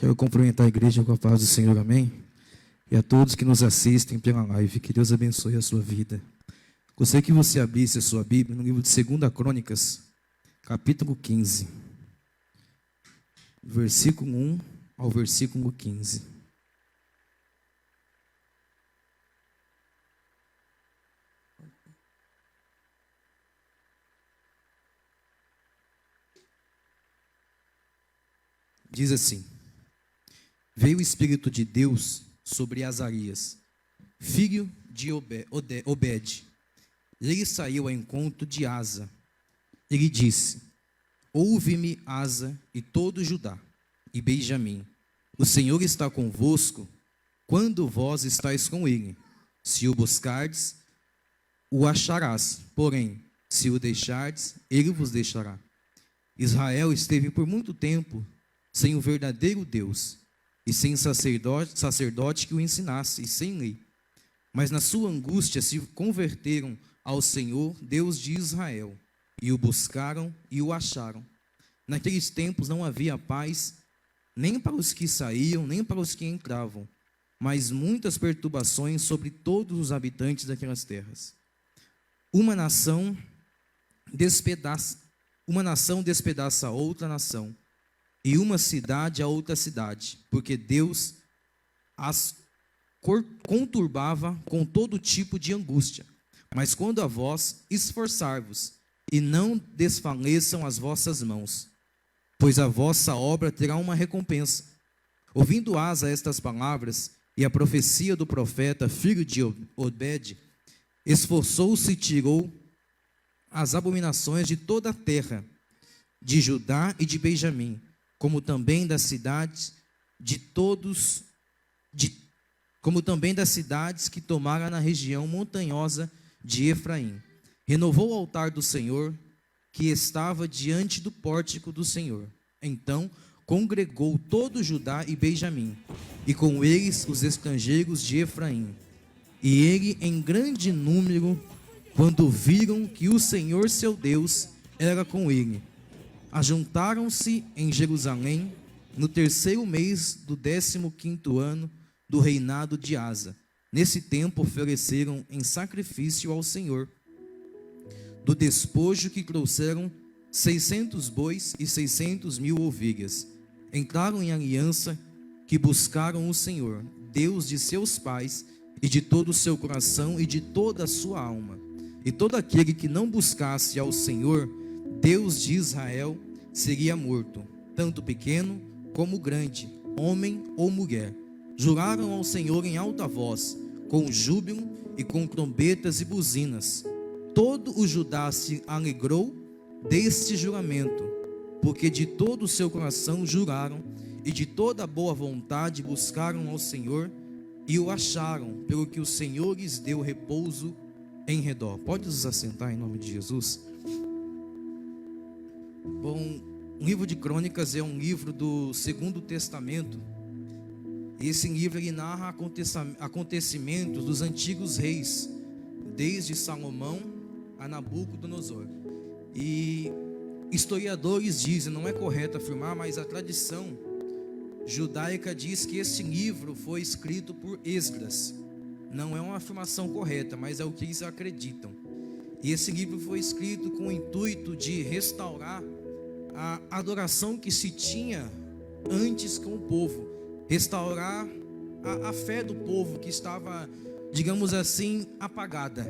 Quero cumprimentar a igreja com a paz do Senhor, amém? E a todos que nos assistem pela live, que Deus abençoe a sua vida. Gostaria que você abrisse a sua Bíblia no livro de 2 Crônicas, capítulo 15, versículo 1 ao versículo 15. Diz assim: Veio o Espírito de Deus sobre Azarias, filho de Obed. Ele saiu ao encontro de Asa. Ele disse: Ouve-me, Asa, e todo Judá, e Benjamim. O Senhor está convosco, quando vós estáis com ele. Se o buscardes, o acharás. Porém, se o deixardes, ele vos deixará. Israel esteve por muito tempo sem o verdadeiro Deus, e sem sacerdote que o ensinasse, e sem lei. Mas na sua angústia se converteram ao Senhor, Deus de Israel, e o buscaram e o acharam. Naqueles tempos não havia paz, nem para os que saíam, nem para os que entravam, mas muitas perturbações sobre todos os habitantes daquelas terras. Uma nação despedaça a outra nação, e uma cidade a outra cidade, porque Deus as conturbava com todo tipo de angústia. Mas quando a vós esforçar-vos, e não desfaleçam as vossas mãos, pois a vossa obra terá uma recompensa. Ouvindo Asa estas palavras, e a profecia do profeta, filho de Obed, esforçou-se e tirou as abominações de toda a terra, de Judá e de Benjamim, como também das cidades que tomara na região montanhosa de Efraim. Renovou o altar do Senhor, que estava diante do pórtico do Senhor. Então congregou todo Judá e Benjamim, e com eles os estrangeiros de Efraim. E ele em grande número, quando viram que o Senhor seu Deus era com ele, ajuntaram-se em Jerusalém no 3º mês do 15º ano do reinado de Asa. Nesse tempo ofereceram em sacrifício ao Senhor do despojo que trouxeram 600 bois e 600.000 ovelhas. Entraram em aliança que buscaram o Senhor, Deus de seus pais, e de todo o seu coração e de toda a sua alma. E todo aquele que não buscasse ao Senhor, Deus de Israel, seria morto, tanto pequeno como grande, homem ou mulher. Juraram ao Senhor em alta voz, com júbilo e com trombetas e buzinas. Todo o Judá se alegrou deste juramento, porque de todo o seu coração juraram, e de toda a boa vontade buscaram ao Senhor, e o acharam, pelo que o Senhor lhes deu repouso em redor. Pode nos assentar em nome de Jesus? Bom, o livro de Crônicas é um livro do Segundo Testamento. Esse livro ele narra acontecimentos dos antigos reis, desde Salomão a Nabucodonosor. E historiadores dizem, não é correto afirmar, mas a tradição judaica diz que esse livro foi escrito por Esdras. Não é uma afirmação correta, mas é o que eles acreditam. E esse livro foi escrito com o intuito de restaurar a adoração que se tinha antes com o povo, restaurar a fé do povo que estava, digamos assim, apagada.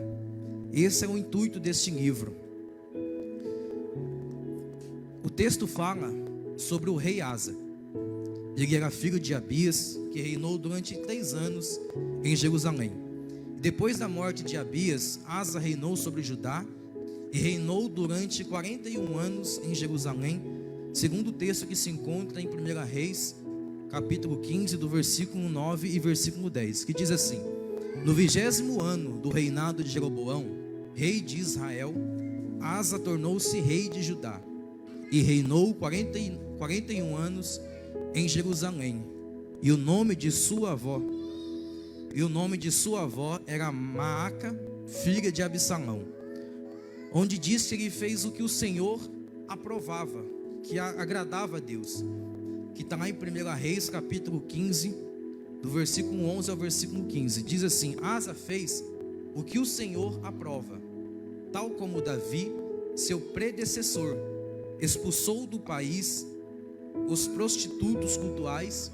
Esse é o intuito deste livro. O texto fala sobre o rei Asa. Ele era filho de Abias, que reinou durante 3 anos em Jerusalém. Depois da morte de Abias, Asa reinou sobre Judá e reinou durante 41 anos em Jerusalém, segundo o texto que se encontra em 1 Reis, capítulo 15, do versículo 9 e versículo 10, que diz assim: No 20º ano do reinado de Jeroboão, rei de Israel, Asa tornou-se rei de Judá e reinou 41 anos em Jerusalém. E o nome de sua avó era Maaca, filha de Absalão. Onde diz que ele fez o que o Senhor aprovava, que agradava a Deus, que está lá em 1 Reis, capítulo 15, do versículo 11 ao versículo 15. Diz assim: Asa fez o que o Senhor aprova, tal como Davi, seu predecessor, expulsou do país os prostitutos cultuais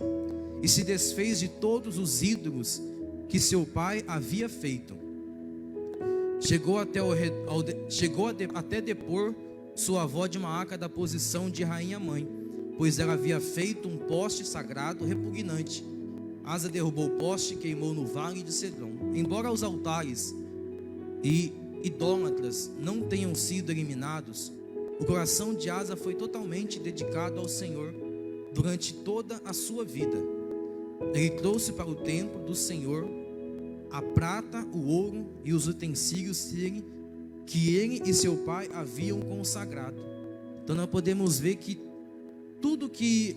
e se desfez de todos os ídolos que seu pai havia feito. Chegou até depor sua avó de Maaca da posição de rainha-mãe, pois ela havia feito um poste sagrado repugnante. Asa derrubou o poste e queimou no vale de Cedron. Embora os altares e idólatras não tenham sido eliminados, o coração de Asa foi totalmente dedicado ao Senhor durante toda a sua vida. Ele trouxe para o templo do Senhor a prata, o ouro e os utensílios que ele e seu pai haviam consagrado. Então nós podemos ver que tudo que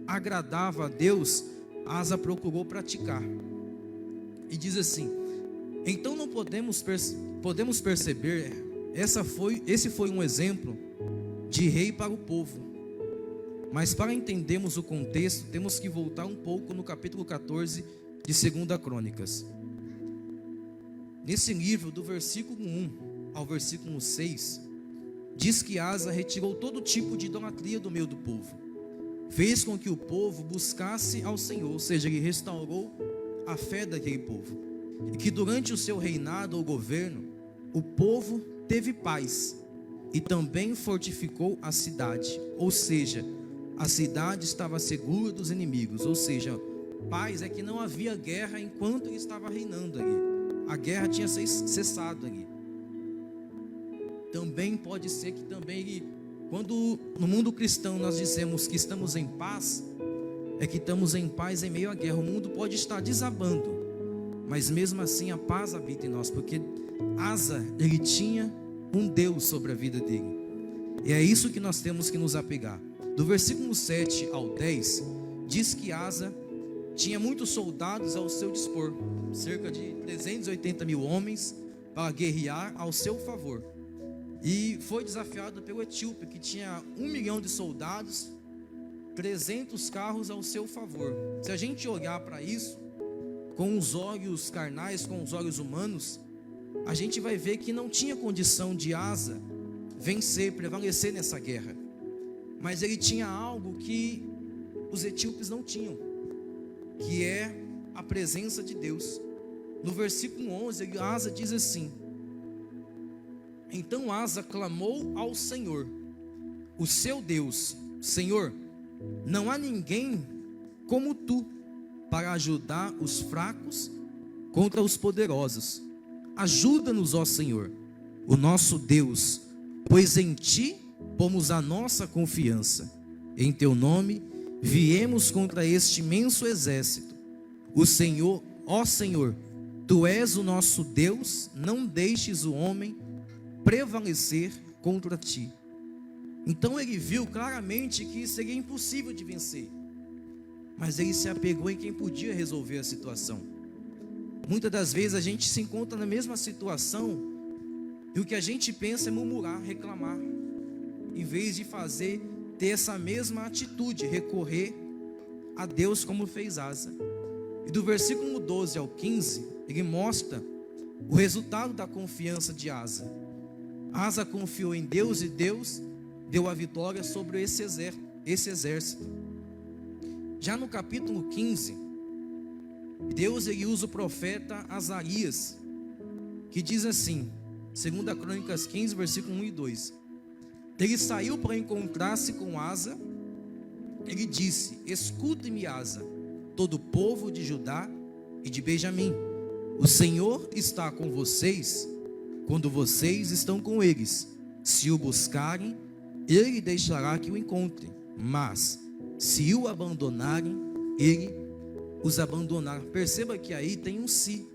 agradava a Deus, Asa procurou praticar. E diz assim: então não podemos perceber, esse foi um exemplo de rei para o povo. Mas para entendermos o contexto, temos que voltar um pouco no capítulo 14 de 2 Crônicas. Nesse livro, do versículo 1 ao versículo 6, diz que Asa retirou todo tipo de idolatria do meio do povo, fez com que o povo buscasse ao Senhor, ou seja, ele restaurou a fé daquele povo, e que durante o seu reinado ou governo, o povo teve paz, e também fortificou a cidade, ou seja, a cidade estava segura dos inimigos, ou seja, paz é que não havia guerra enquanto ele estava reinando ali. A guerra tinha cessado ali. Também pode ser que também quando no mundo cristão nós dizemos que estamos em paz, é que estamos em paz em meio à guerra. O mundo pode estar desabando, mas mesmo assim a paz habita em nós, porque Asa, ele tinha um Deus sobre a vida dele. E é isso que nós temos que nos apegar. Do versículo 7 ao 10, diz que Asa tinha muitos soldados ao seu dispor, cerca de 380 mil homens para guerrear ao seu favor. E foi desafiado pelo etíope, que tinha 1 milhão de soldados, 300 carros ao seu favor. Se a gente olhar para isso com os olhos carnais, com os olhos humanos, a gente vai ver que não tinha condição de Asa vencer, prevalecer nessa guerra. Mas ele tinha algo que os etíopes não tinham, que é a presença de Deus. No versículo 11, Asa diz assim: então Asa clamou ao Senhor, o seu Deus: Senhor, não há ninguém como tu para ajudar os fracos contra os poderosos. Ajuda-nos, ó Senhor, o nosso Deus, pois em ti pomos a nossa confiança. Em teu nome viemos contra este imenso exército. O Senhor, ó Senhor, tu és o nosso Deus, não deixes o homem prevalecer contra ti. Então ele viu claramente que seria impossível de vencer, mas ele se apegou em quem podia resolver a situação. Muitas das vezes a gente se encontra na mesma situação e o que a gente pensa é murmurar, reclamar, em vez de ter essa mesma atitude, recorrer a Deus como fez Asa. E do versículo 12 ao 15, ele mostra o resultado da confiança de Asa. Asa confiou em Deus e Deus deu a vitória sobre esse exército. Já no capítulo 15, Deus ele usa o profeta Azarias, que diz assim, 2 Crônicas 15, versículo 1 e 2. Ele saiu para encontrar-se com Asa. Ele disse: escute-me, Asa, todo o povo de Judá e de Benjamim. O Senhor está com vocês quando vocês estão com eles. Se o buscarem, ele deixará que o encontrem. Mas se o abandonarem, ele os abandonará. Perceba que aí tem um se.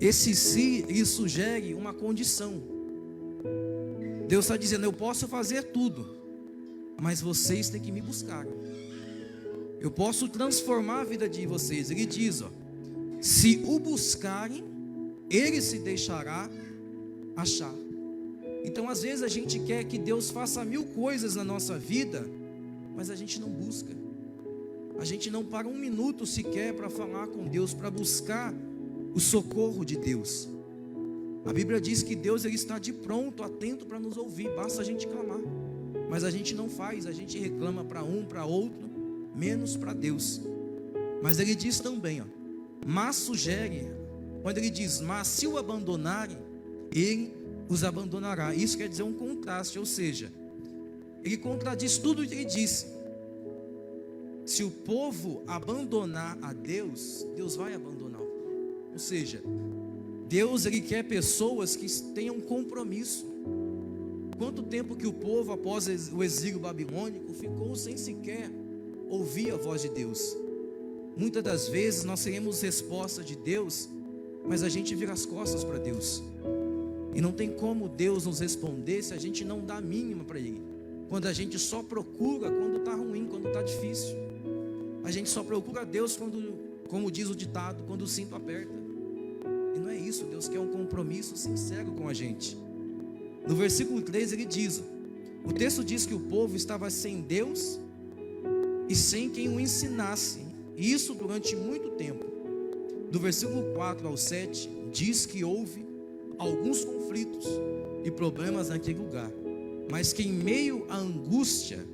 Esse se, ele sugere uma condição. Deus está dizendo: eu posso fazer tudo, mas vocês têm que me buscar. Eu posso transformar a vida de vocês. Ele diz, se o buscarem, ele se deixará achar. Então às vezes a gente quer que Deus faça 1000 coisas na nossa vida, mas a gente não busca. A gente não para um minuto sequer para falar com Deus, para buscar o socorro de Deus. A Bíblia diz que Deus ele está de pronto, atento para nos ouvir, basta a gente clamar. Mas a gente não faz, a gente reclama para um, para outro, menos para Deus. Mas ele diz também, mas sugere, quando ele diz, mas se o abandonarem, ele os abandonará. Isso quer dizer um contraste, ou seja, ele contradiz tudo o que ele disse. Se o povo abandonar a Deus, Deus vai abandonar. Ou seja, Deus ele quer pessoas que tenham compromisso. Quanto tempo que o povo, após o exílio babilônico, ficou sem sequer ouvir a voz de Deus? Muitas das vezes nós teremos resposta de Deus, mas a gente vira as costas para Deus. E não tem como Deus nos responder se a gente não dá a mínima para Ele. Quando a gente só procura quando está ruim, quando está difícil. A gente só procura Deus quando, como diz o ditado, quando o cinto aperta. E não é isso, Deus quer um compromisso sincero com a gente. No versículo 3 ele diz, o texto diz que o povo estava sem Deus e sem quem o ensinasse. E isso durante muito tempo. Do versículo 4 ao 7 diz que houve alguns conflitos e problemas naquele lugar, mas que em meio à angústia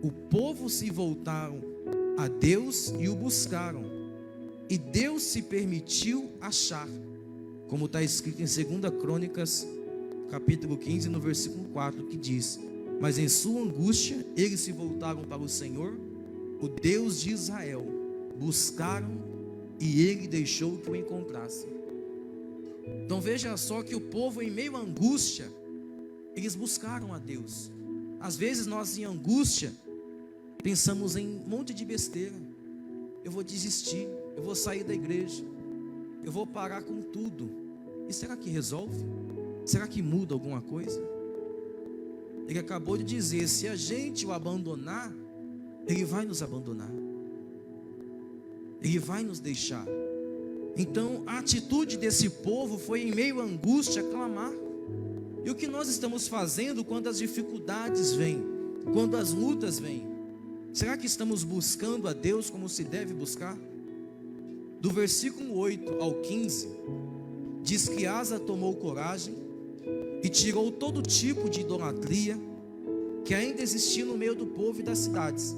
o povo se voltaram a Deus e o buscaram, e Deus se permitiu achar, como está escrito em 2 Crônicas capítulo 15 no versículo 4, que diz, mas em sua angústia eles se voltaram para o Senhor, o Deus de Israel, buscaram e ele deixou que o encontrassem. Então veja só que o povo em meio à angústia, eles buscaram a Deus. Às vezes nós em angústia pensamos em um monte de besteira. Eu vou desistir, eu vou sair da igreja, eu vou parar com tudo. E será que resolve? Será que muda alguma coisa? Ele acabou de dizer, se a gente o abandonar, ele vai nos abandonar, ele vai nos deixar. Então a atitude desse povo foi em meio à angústia clamar. E o que nós estamos fazendo quando as dificuldades vêm, quando as lutas vêm? Será que estamos buscando a Deus como se deve buscar? Do versículo 8 ao 15 diz que Asa tomou coragem e tirou todo tipo de idolatria que ainda existia no meio do povo e das cidades,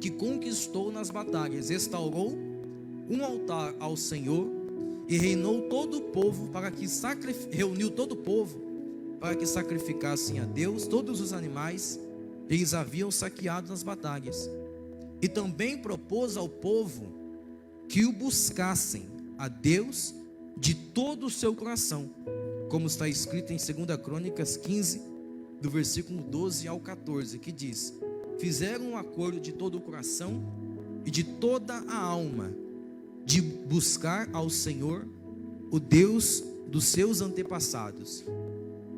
que conquistou nas batalhas, restaurou um altar ao Senhor e reinou todo o povo para que reuniu todo o povo para que sacrificassem a Deus todos os animais que eles haviam saqueado nas batalhas. E também propôs ao povo que o buscassem a Deus de todo o seu coração, como está escrito em 2 Crônicas 15, do versículo 12 ao 14, que diz, fizeram um acordo de todo o coração e de toda a alma, de buscar ao Senhor, o Deus dos seus antepassados.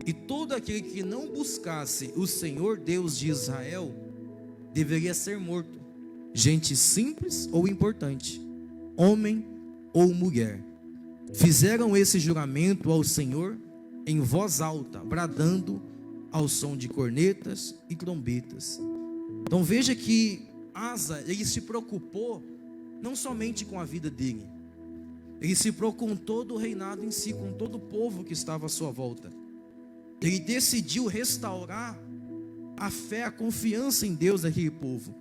E todo aquele que não buscasse o Senhor Deus de Israel, deveria ser morto, gente simples ou importante, homem ou mulher. Fizeram esse juramento ao Senhor em voz alta, bradando ao som de cornetas e trombetas. Então veja que Asa, ele se preocupou não somente com a vida dele, ele se preocupou com todo o reinado em si, com todo o povo que estava à sua volta. Ele decidiu restaurar a fé, a confiança em Deus daquele povo.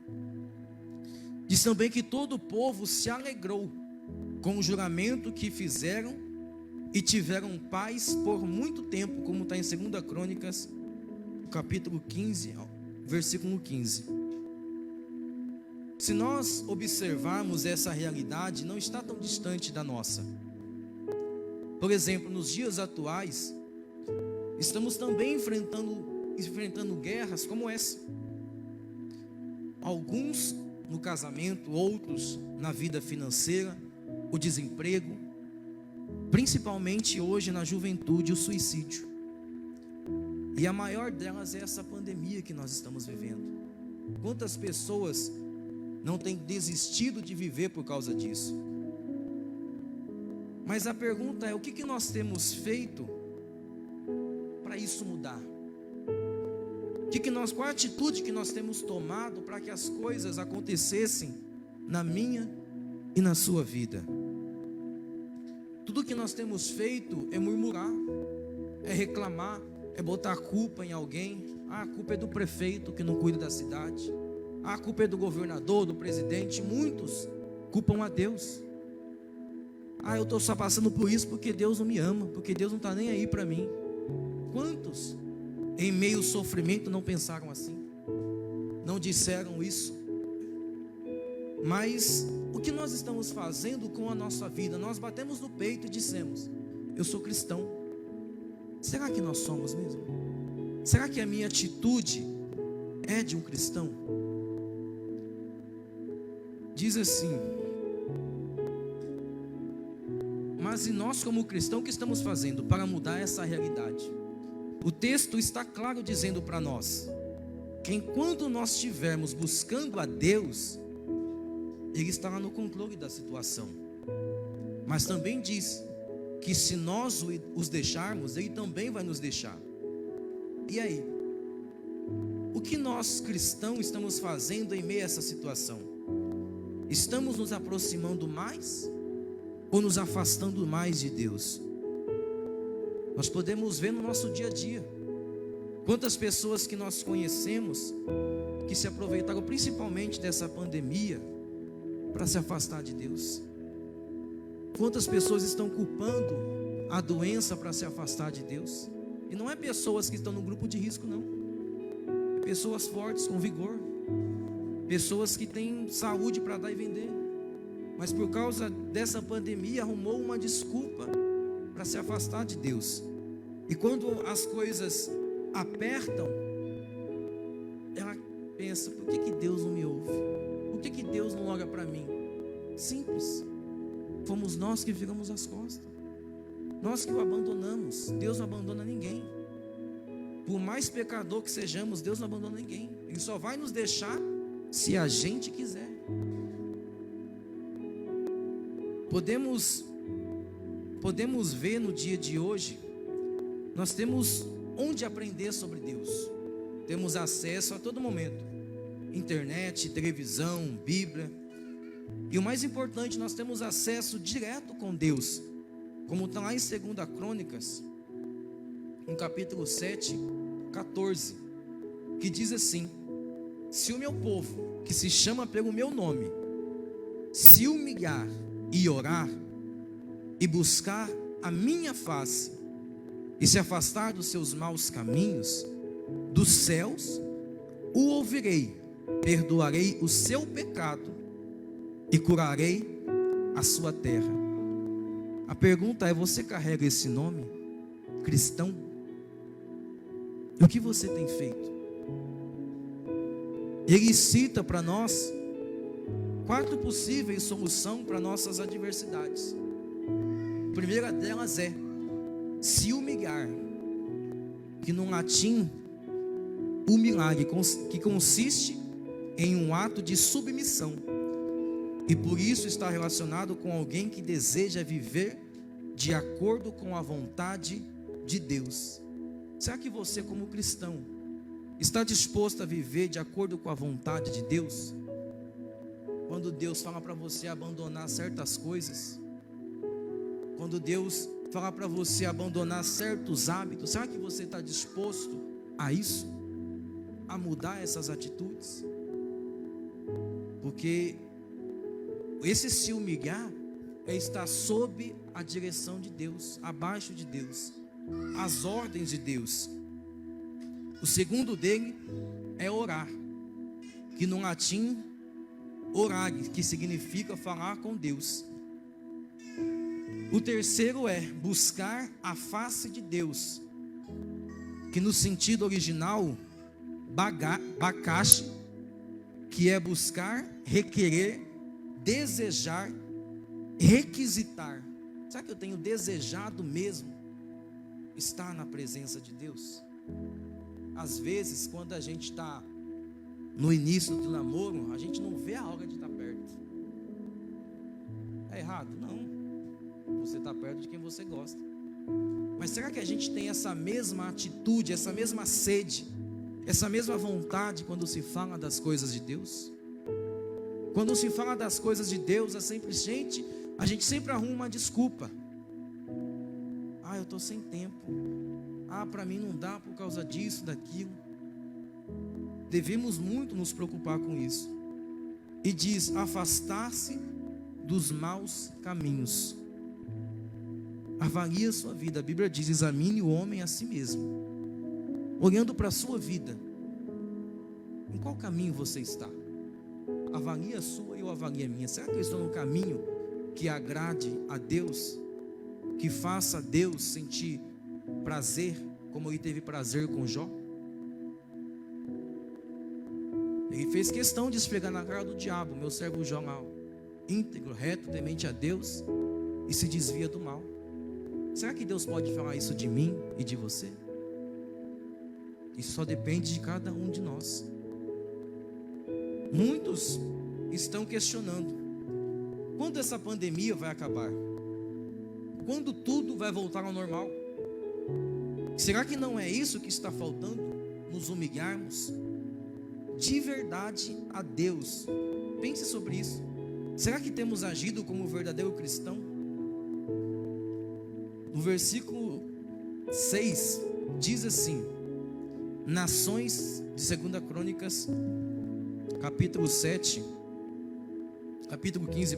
Diz também que todo o povo se alegrou com o juramento que fizeram e tiveram paz por muito tempo, como está em 2 Crônicas, capítulo 15, versículo 15. Se nós observarmos essa realidade, não está tão distante da nossa. Por exemplo, nos dias atuais, estamos também enfrentando guerras como essa. Alguns no casamento, outros na vida financeira, o desemprego, principalmente hoje na juventude, o suicídio. E a maior delas é essa pandemia que nós estamos vivendo. Quantas pessoas não têm desistido de viver por causa disso? Mas a pergunta é, o que nós temos feito para isso mudar? Qual a atitude que nós temos tomado para que as coisas acontecessem na minha e na sua vida. Tudo que nós temos feito é murmurar, é reclamar, é botar a culpa em alguém. A culpa é do prefeito que não cuida da cidade. A culpa é do governador, do presidente. Muitos culpam a Deus. Eu estou só passando por isso porque Deus não me ama, porque Deus não está nem aí para mim. Quantos em meio ao sofrimento não pensaram assim? Não disseram isso? Mas o que nós estamos fazendo com a nossa vida? Nós batemos no peito e dissemos: eu sou cristão. Será que nós somos mesmo? Será que a minha atitude é de um cristão? Diz assim: mas e nós como cristão, o que estamos fazendo para mudar essa realidade? O texto está claro dizendo para nós que enquanto nós estivermos buscando a Deus, Ele estará no controle da situação. Mas também diz que se nós os deixarmos, Ele também vai nos deixar. E aí? O que nós cristãos estamos fazendo em meio a essa situação? Estamos nos aproximando mais ou nos afastando mais de Deus? Nós podemos ver no nosso dia a dia quantas pessoas que nós conhecemos que se aproveitaram principalmente dessa pandemia para se afastar de Deus. Quantas pessoas estão culpando a doença para se afastar de Deus? E não é pessoas que estão no grupo de risco, não. É pessoas fortes, com vigor. Pessoas que têm saúde para dar e vender. Mas por causa dessa pandemia arrumou uma desculpa para se afastar de Deus. E quando as coisas apertam, ela pensa: por que Deus não me ouve? Por que Deus não olha para mim? Simples. Fomos nós que viramos as costas. Nós que o abandonamos. Deus não abandona ninguém. Por mais pecador que sejamos, Deus não abandona ninguém. Ele só vai nos deixar se a gente quiser. Podemos ver no dia de hoje, nós temos onde aprender sobre Deus. Temos acesso a todo momento. Internet, televisão, Bíblia. E o mais importante, nós temos acesso direto com Deus. Como está lá em 2 Crônicas, no capítulo 7, 14, que diz assim: se o meu povo, que se chama pelo meu nome, se humilhar e orar, e buscar a minha face, e se afastar dos seus maus caminhos, dos céus o ouvirei, perdoarei o seu pecado, e curarei a sua terra. A pergunta é: você carrega esse nome? Cristão? E o que você tem feito? Ele cita para nós 4 possíveis soluções para nossas adversidades. A primeira delas é se humilhar, que no latim, humilhar, que consiste em um ato de submissão, e por isso está relacionado com alguém que deseja viver de acordo com a vontade de Deus. Será que você, como cristão, está disposto a viver de acordo com a vontade de Deus? Quando Deus fala para você abandonar certas coisas, quando Deus fala para você abandonar certos hábitos, será que você está disposto a isso? A mudar essas atitudes? Porque esse se humilhar é estar sob a direção de Deus, abaixo de Deus, as ordens de Deus. O segundo dele é orar, que no latim, orare, que significa falar com Deus. O terceiro é buscar a face de Deus, que no sentido original, bakash, que é buscar, requerer, desejar, requisitar. Será que eu tenho desejado mesmo estar na presença de Deus? Às vezes, quando a gente está no início do namoro, a gente não vê a hora de estar perto. É errado? Não. Você está perto de quem você gosta. Mas será que a gente tem essa mesma atitude, essa mesma sede, essa mesma vontade quando se fala das coisas de Deus? Quando se fala das coisas de Deus, a gente sempre arruma uma desculpa. Eu estou sem tempo. Para mim não dá por causa disso, daquilo. Devemos muito nos preocupar com isso. E diz: afastar-se dos maus caminhos. Avalie a sua vida. A Bíblia diz: examine o homem a si mesmo. Olhando para a sua vida, em qual caminho você está? Avalie a sua e eu avalie a minha. Será que eu estou no caminho que agrade a Deus? Que faça Deus sentir prazer, como ele teve prazer com Jó? Ele fez questão de esfregar na cara do diabo: meu servo Jó, íntegro, reto, temente a Deus, e se desvia do mal. Será que Deus pode falar isso de mim e de você? Isso só depende de cada um de nós. Muitos estão questionando: quando essa pandemia vai acabar? Quando tudo vai voltar ao normal? Será que não é isso que está faltando? Nos humilharmos de verdade a Deus. Pense sobre isso. Será que temos agido como verdadeiro cristão? No versículo 6 diz assim: Nações, de 2 Crônicas, capítulo 15,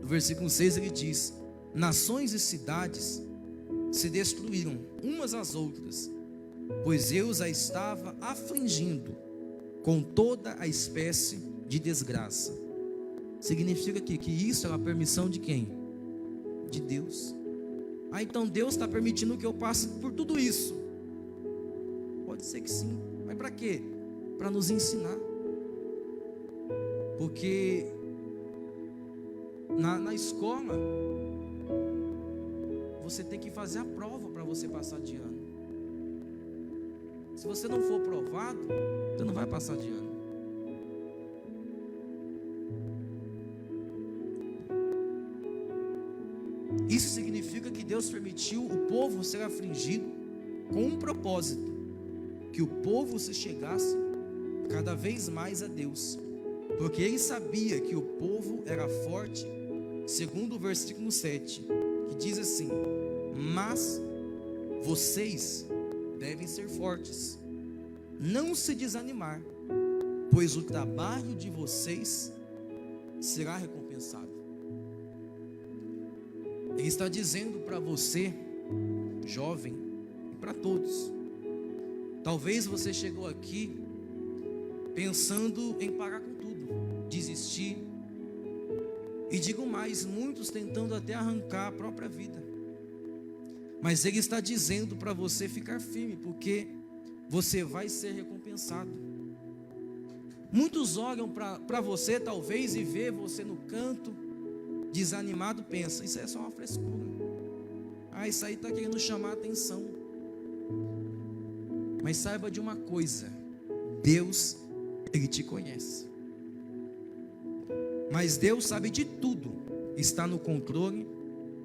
no versículo 6 ele diz: nações e cidades se destruíram umas às outras, pois eu as estava afligindo com toda a espécie de desgraça. Significa que isso é a permissão de quem? De Deus. Então Deus está permitindo que eu passe por tudo isso? Pode ser que sim, mas para quê? Para nos ensinar. Porque na escola você tem que fazer a prova para você passar de ano. Se você não for aprovado, você não vai passar de ano. Isso significa que Deus permitiu o povo ser afligido com um propósito: que o povo se chegasse cada vez mais a Deus, porque ele sabia que o povo era forte, segundo o versículo 7, que diz assim: mas vocês devem ser fortes, não se desanimar, pois o trabalho de vocês será recompensado. Ele está dizendo para você, jovem, e para todos: talvez você chegou aqui pensando em parar com tudo, desistir, e digo mais, muitos tentando até arrancar a própria vida. Mas ele está dizendo para você ficar firme, porque você vai ser recompensado. Muitos olham para você talvez e vê você no canto, desanimado, pensa: isso é só uma frescura, isso aí está querendo chamar a atenção. Mas saiba de uma coisa: Deus, ele te conhece. Mas Deus sabe de tudo, está no controle.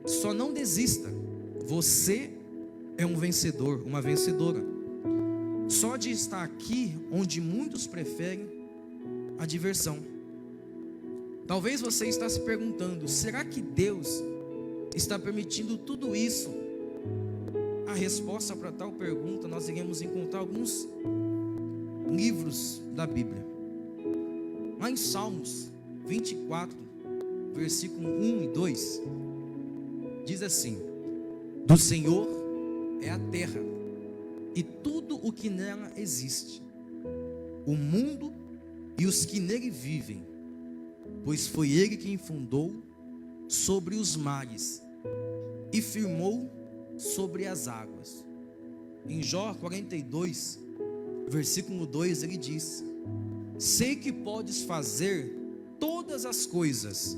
Só não desista. Você é um vencedor, uma vencedora. Só de estar aqui onde muitos preferem a diversão. Talvez você está se perguntando: será que Deus está permitindo tudo isso? A resposta para tal pergunta nós iremos encontrar alguns livros da Bíblia. Lá em Salmos 24, versículo 1 e 2, diz assim: do Senhor é a terra e tudo o que nela existe, o mundo e os que nele vivem, pois foi Ele quem fundou sobre os mares e firmou sobre as águas. Em Jó 42, versículo 2, ele diz: sei que podes fazer todas as coisas,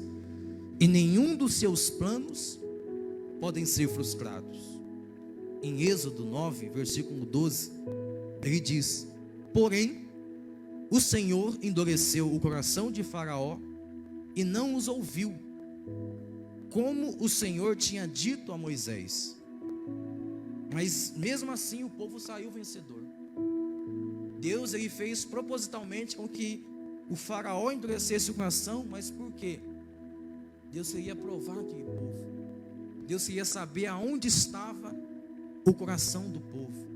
e nenhum dos seus planos podem ser frustrados. Em Êxodo 9, versículo 12, ele diz: porém, o Senhor endureceu o coração de Faraó e não os ouviu, como o Senhor tinha dito a Moisés. Mas mesmo assim o povo saiu vencedor. Deus, ele fez propositalmente com que o faraó endurecesse o coração, mas por quê? Deus queria provar aquele povo. Deus queria saber aonde estava o coração do povo.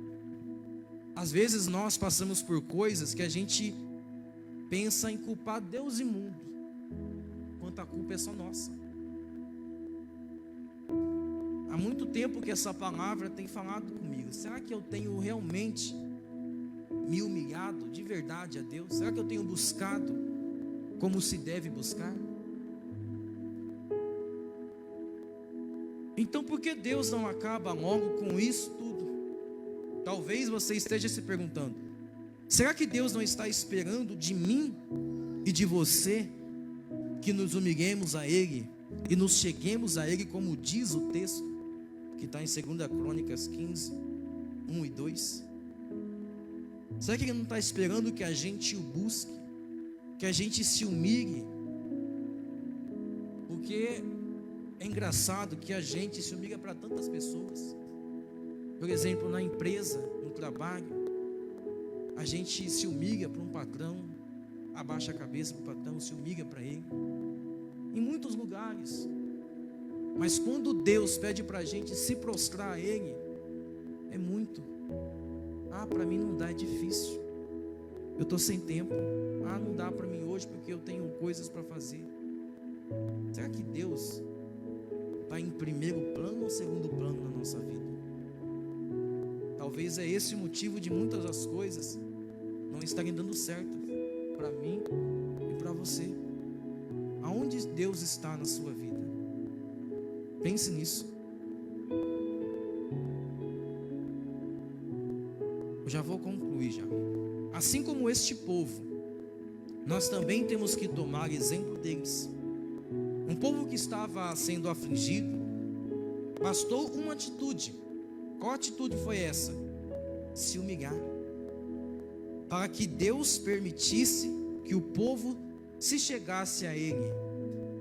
Às vezes nós passamos por coisas que a gente pensa em culpar Deus e mundo, enquanto a culpa é só nossa. Há muito tempo que essa palavra tem falado comigo. Será que eu tenho realmente me humilhado de verdade a Deus? Será que eu tenho buscado como se deve buscar? Então por que Deus não acaba logo com isso tudo? Talvez você esteja se perguntando: será que Deus não está esperando de mim e de você que nos humilhemos a Ele e nos cheguemos a Ele, como diz o texto que está em 2 Crônicas 15, 1 e 2? Será que Ele não está esperando que a gente o busque, que a gente se humilhe? Porque é engraçado que a gente se humilha para tantas pessoas. Por exemplo, na empresa, no trabalho, a gente se humilha para um patrão, abaixa a cabeça para o patrão, se humilha para ele, em muitos lugares. Mas quando Deus pede para a gente se prostrar a Ele, é muito. Para mim não dá, é difícil, eu estou sem tempo. Não dá para mim hoje porque eu tenho coisas para fazer. Será que Deus está em primeiro plano ou segundo plano na nossa vida? Talvez é esse o motivo de muitas das coisas não estarem dando certo para mim e para você. Aonde Deus está na sua vida? Pense nisso. Eu já vou concluir já. Assim como este povo, nós também temos que tomar exemplo deles. Um povo que estava sendo afligido, bastou uma atitude. Qual atitude foi essa? Se humilhar, para que Deus permitisse que o povo se chegasse a Ele.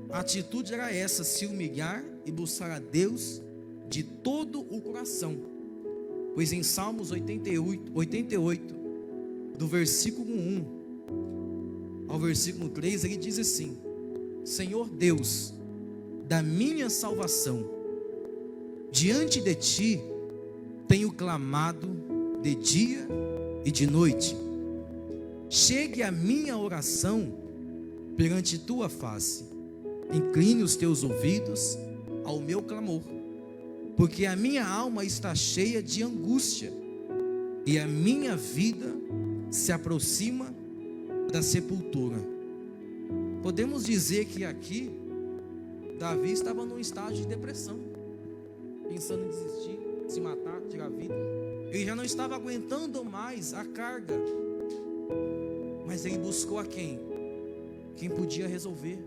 A atitude era essa: se humilhar e buscar a Deus de todo o coração. Pois em Salmos 88, do versículo 1 ao versículo 3, ele diz assim: Senhor Deus da minha salvação, diante de Ti tenho clamado de dia e de noite. Chegue a minha oração perante Tua face. Incline os Teus ouvidos ao meu clamor, porque a minha alma está cheia de angústia e a minha vida se aproxima da sepultura. Podemos dizer que aqui Davi estava num estágio de depressão, pensando em desistir, se matar, tirar a vida. Ele já não estava aguentando mais a carga, mas ele buscou a quem? Quem podia resolver,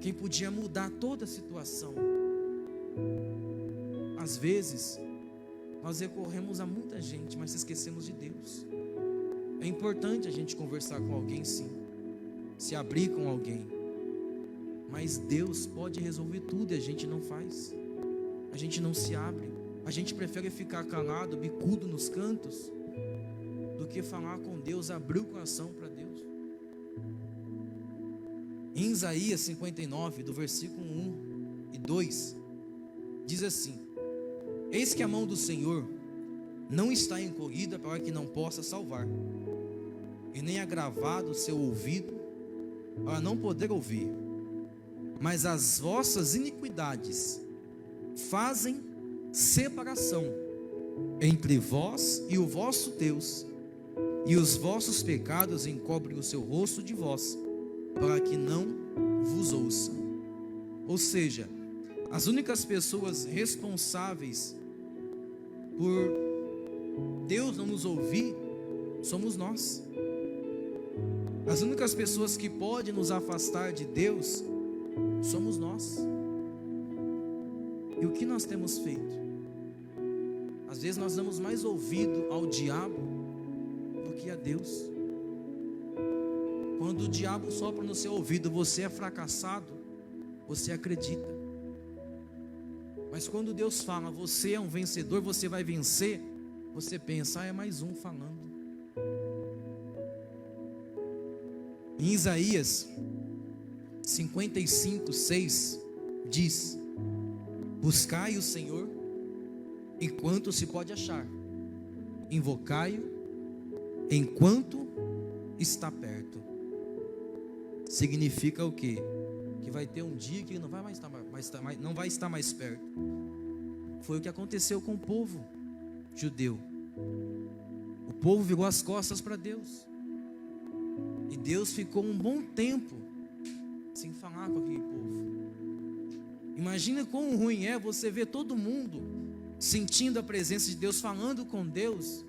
quem podia mudar toda a situação. Às vezes nós recorremos a muita gente, mas esquecemos de Deus. É importante a gente conversar com alguém, sim, se abrir com alguém, mas Deus pode resolver tudo e a gente não faz. A gente não se abre. A gente prefere ficar calado, bicudo nos cantos, do que falar com Deus, abrir o coração para Deus. Em Isaías 59, do versículo 1 e 2, diz assim: Eis que a mão do Senhor não está encolhida para que não possa salvar, e nem agravado o seu ouvido para não poder ouvir, mas as vossas iniquidades fazem separação entre vós e o vosso Deus, e os vossos pecados encobrem o seu rosto de vós, para que não vos ouçam. Ou seja, as únicas pessoas responsáveis por Deus não nos ouvir somos nós. As únicas pessoas que podem nos afastar de Deus somos nós. E o que nós temos feito? Às vezes nós damos mais ouvido ao diabo do que a Deus. Quando o diabo sopra no seu ouvido, você é fracassado, você acredita. Mas quando Deus fala, você é um vencedor, você vai vencer, você pensa, é mais um falando. Em Isaías 55:6 diz: buscai o Senhor enquanto se pode achar, invocai-o enquanto está perto. Significa o quê? Que vai ter um dia que ele não vai estar mais perto. Foi o que aconteceu com o povo judeu. O povo virou as costas para Deus, e Deus ficou um bom tempo sem falar com aquele povo. Imagina quão ruim é você ver todo mundo sentindo a presença de Deus, falando com Deus,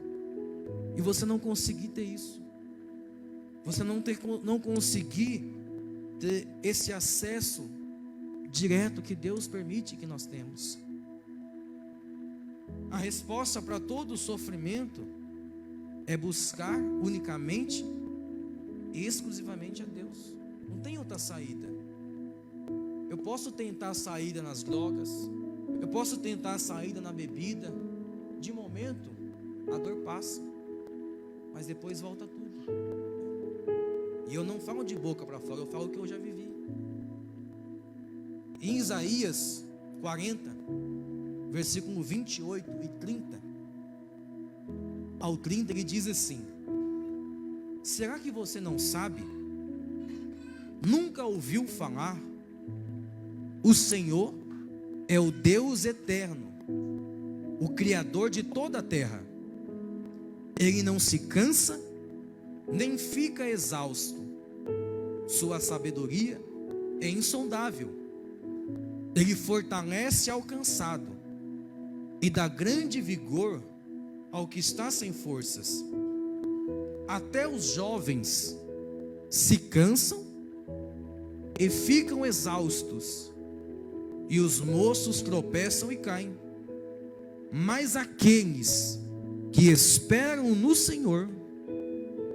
e você não conseguir ter isso. Você não conseguir ter esse acesso direto que Deus permite que nós temos. A resposta para todo o sofrimento é buscar unicamente e exclusivamente a Deus. Não tem outra saída. Eu posso tentar a saída nas drogas, eu posso tentar a saída na bebida. De momento, a dor passa, mas depois volta tudo. E eu não falo de boca para fora, eu falo o que eu já vivi. Em Isaías 40, versículo 28 e 30 ao 30, ele diz assim: será que você não sabe? Nunca ouviu falar? O Senhor é o Deus eterno, o Criador de toda a terra. Ele não se cansa, nem fica exausto. Sua sabedoria é insondável. Ele fortalece ao cansado e dá grande vigor ao que está sem forças. Até os jovens se cansam e ficam exaustos, e os moços tropeçam e caem. Mas aqueles que esperam no Senhor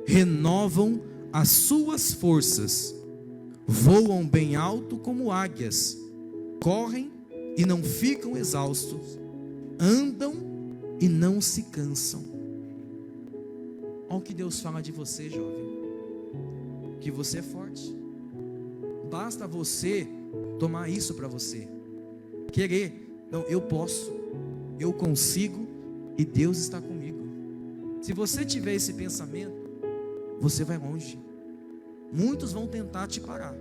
renovam as suas forças, voam bem alto como águias, correm e não ficam exaustos, andam e não se cansam. Olha o que Deus fala de você, jovem, que você é forte. Basta você tomar isso para você, querer. Não, eu posso, eu consigo, e Deus está comigo. Se você tiver esse pensamento, você vai longe. Muitos vão tentar te parar,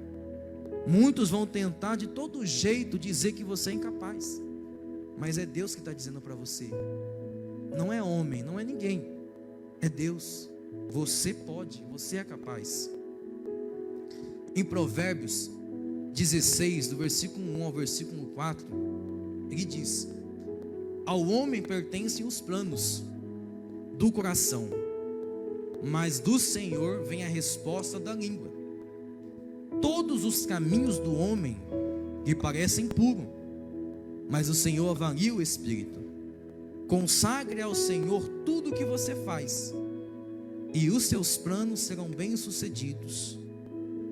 muitos vão tentar de todo jeito dizer que você é incapaz, mas é Deus que está dizendo para você. Não é homem, não é ninguém, é Deus. Você pode, você é capaz. Em Provérbios 16, do versículo 1 ao versículo 4, ele diz: ao homem pertencem os planos do coração, mas do Senhor vem a resposta da língua. Todos os caminhos do homem lhe parecem puros, mas o Senhor avalia o espírito. Consagre ao Senhor tudo o que você faz, e os seus planos serão bem-sucedidos.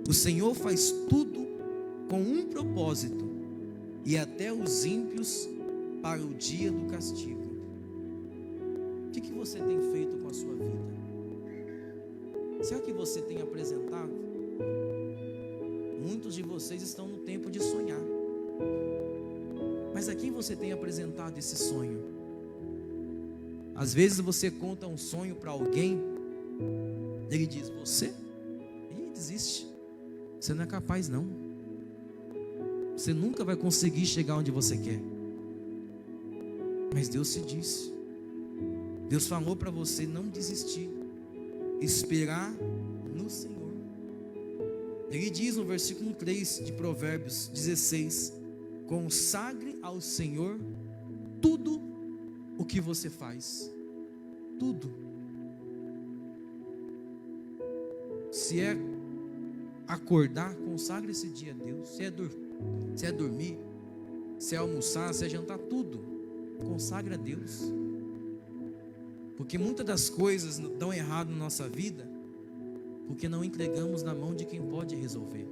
O Senhor faz tudo com um propósito, e até os ímpios para o dia do castigo. O que você tem feito com a sua vida? Será que você tem apresentado? Muitos de vocês estão no tempo de sonhar, mas a quem você tem apresentado esse sonho? Às vezes você conta um sonho para alguém, ele diz: você? Ih, desiste, você não é capaz não, você nunca vai conseguir chegar onde você quer. Mas Deus se disse, Deus falou para você não desistir, esperar no Senhor. Ele diz no versículo 3 de Provérbios 16: consagre ao Senhor tudo o que você faz. Tudo. Se é acordar, consagre esse dia a Deus. Se é dormir, se é almoçar, se é jantar, tudo consagre a Deus. Porque muitas das coisas dão errado na nossa vida porque não entregamos na mão de quem pode resolver.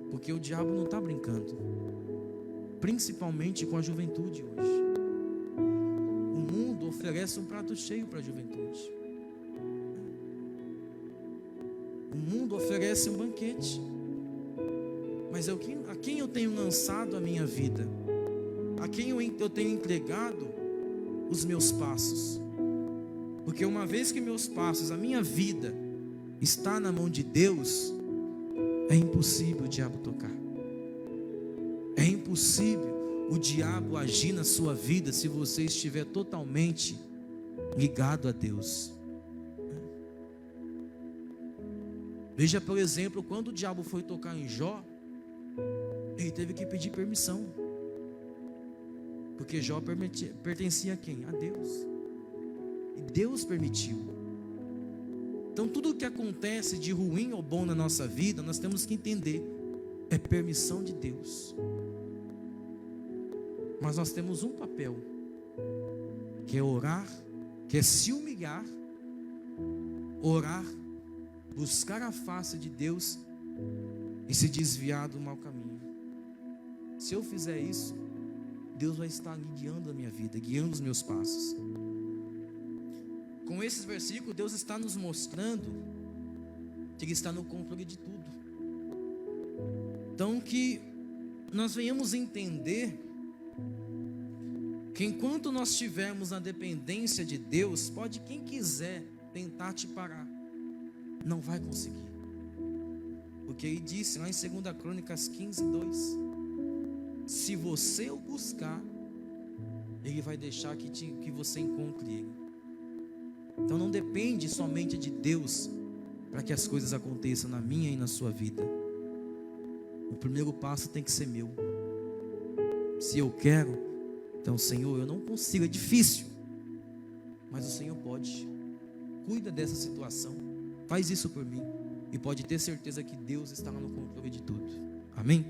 Porque o diabo não está brincando, principalmente com a juventude hoje. O mundo oferece um prato cheio para a juventude. O mundo oferece um banquete, mas a quem eu tenho lançado a minha vida? A quem eu tenho entregado os meus passos? Porque uma vez que meus passos, a minha vida está na mão de Deus, é impossível o diabo tocar. É impossível o diabo agir na sua vida se você estiver totalmente ligado a Deus. Veja, por exemplo, quando o diabo foi tocar em Jó, ele teve que pedir permissão, porque Jó pertencia a quem? A Deus, e Deus permitiu. Então tudo o que acontece de ruim ou bom na nossa vida, nós temos que entender, é permissão de Deus. Mas nós temos um papel, que é orar, que é se humilhar, orar, buscar a face de Deus e se desviar do mau caminho. Se eu fizer isso, Deus vai estar guiando a minha vida, guiando os meus passos. Com esses versículos, Deus está nos mostrando que Ele está no controle de tudo. Então, que nós venhamos entender que enquanto nós estivermos na dependência de Deus, pode quem quiser tentar te parar, não vai conseguir. Porque Ele disse lá em 2 Crônicas 15:2, se você o buscar, Ele vai deixar que você encontre Ele. Então não depende somente de Deus para que as coisas aconteçam na minha e na sua vida. O primeiro passo tem que ser meu. Se eu quero, então Senhor, eu não consigo, é difícil, mas o Senhor pode. Cuida dessa situação, faz isso por mim, e pode ter certeza que Deus está no controle de tudo. Amém?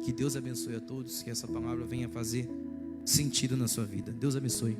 Que Deus abençoe a todos, que essa palavra venha fazer sentido na sua vida. Deus abençoe.